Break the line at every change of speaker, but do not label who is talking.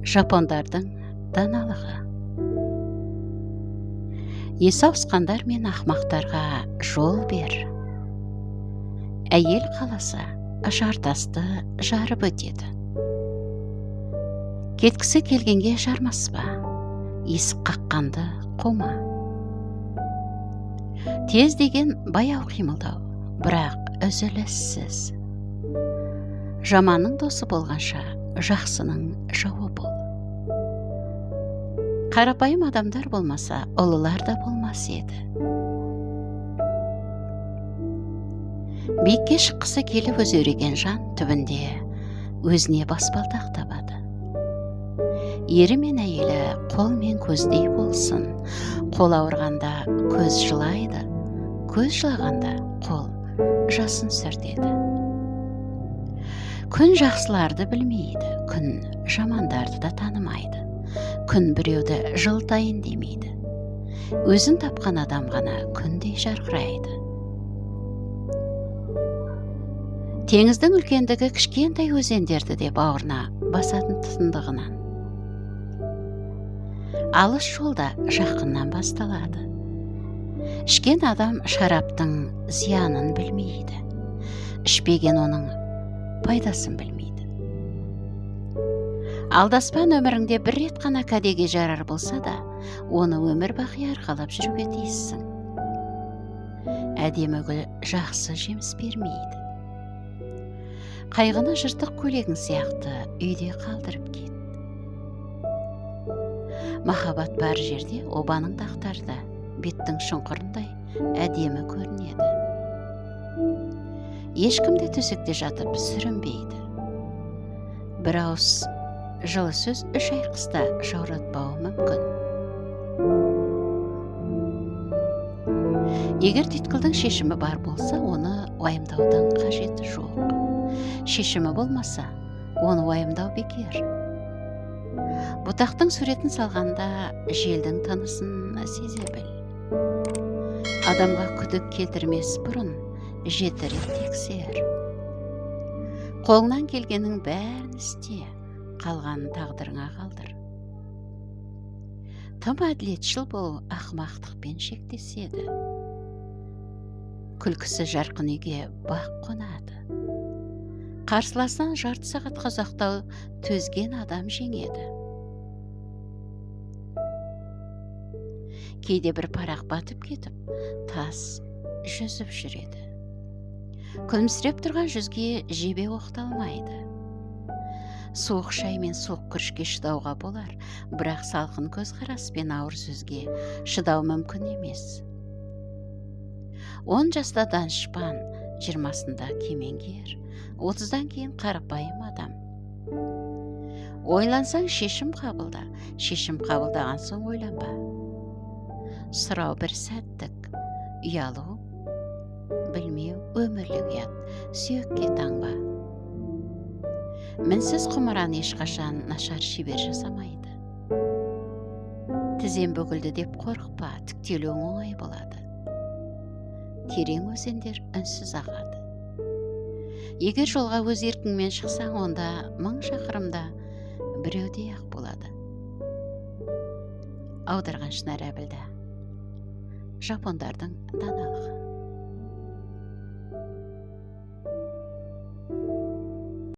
Жапондардың даналығы. Есі ауысқандар мен ақымақтарға жол бер. Әйел қаласа жартасты жарып өтеді. Кеткісі келгенге жармаспа, есік қаққанды қума. Тез деген баяу қимылдау, бірақ үзіліссіз. Жаманның досы болғанша, жақсының жауы бол. Қарапайым адамдар болмаса, ұлылар да болмас еді. Биікке шыққысы келіп өзеуреген жан түбінде өзіне баспалдақ табады. Ері мен әйелі қол мен көздей болсын. Қол ауырғанда көз жылайды, көз жылағанда қол жасын сүртеді. Күн жақсыларды білмейді, күн жамандарды да танымайды. Күн біреуді жылтайын демейді. Өзін тапқан адам ғана күндей жарқырайды. Теңіздің үлкендігі кішкентай өзендерді де бауырына басатын тұтындығынан. Алыс жолда жақыннан басталады. Ішкен адам шараптың зиянын білмейді. Ішпеген оның пайдасын білмейді. Алдаспан өміріңде бір рет қана кәдеге жарар болса да, оны өмір бақи арқалап жүруге тиіссің. Әдемі гүл жақсы жеміс бермейді. Қайғыны жыртық көйлегің сияқты үйде қалдырып кет. Махаббат бар жерде обаның дақтарда беттің шұңқырындай әдемі көрінеді. Ешкімде төсекте жатып сүрінбейді. Бір ауыз жылы сөз 3 ай қыста жауратпауы мүмкін. Егер түйткілдің шешімі бар болса, оны уайымдаудың қажеті жоқ. Шешімі болмаса, оны уайымдау бекер. Бұтақтың суретін салғанда желдің тынысын сезе біл. Адамға күдік келтірмес бұрын 7 рет тексер. Қолыңнан келгеннің бәрін істе, қалғанын тағдырыңа қалдыр. Тым әділетшіл болу ақымақтықпен шектеседі. Күлкісі жарқын үйге бақ қонады. Қарсыласынан жарты сағатқа ұзақтау төзген адам жеңеді. Кейде бір парақ батып кетіп, тас жүзіп жүреді. Күлімсіреп тұрған жүзге жебе оқталмайды. Суық шай мен суық күрішке шыдауға болар, бірақ салқын көзқарас пен ауыр сөзге шыдау мүмкін емес. 10 жаста данышпан, 20-сында кемеңгер, 30-дан кейін қарапайым адам. Ойлансаң шешім қабылда, шешім қабылдаған соң ойланба. Сұрау бір сәттік, ұялу, білмеу өмірлік ұят, сүйекке таңба. Мінсіз құмыран ешқашан нашар шебер жасамайды. Тізем бөгілді деп қорықпа, тіктелуің оңай болады. Терең өзендер үнсіз ағады. Егер жолға өз еркіңмен шықсаң, онда 1000 шақырымда біреудей ақ болады. Аударған Шынар Әбілда. Жапондардың даналығы.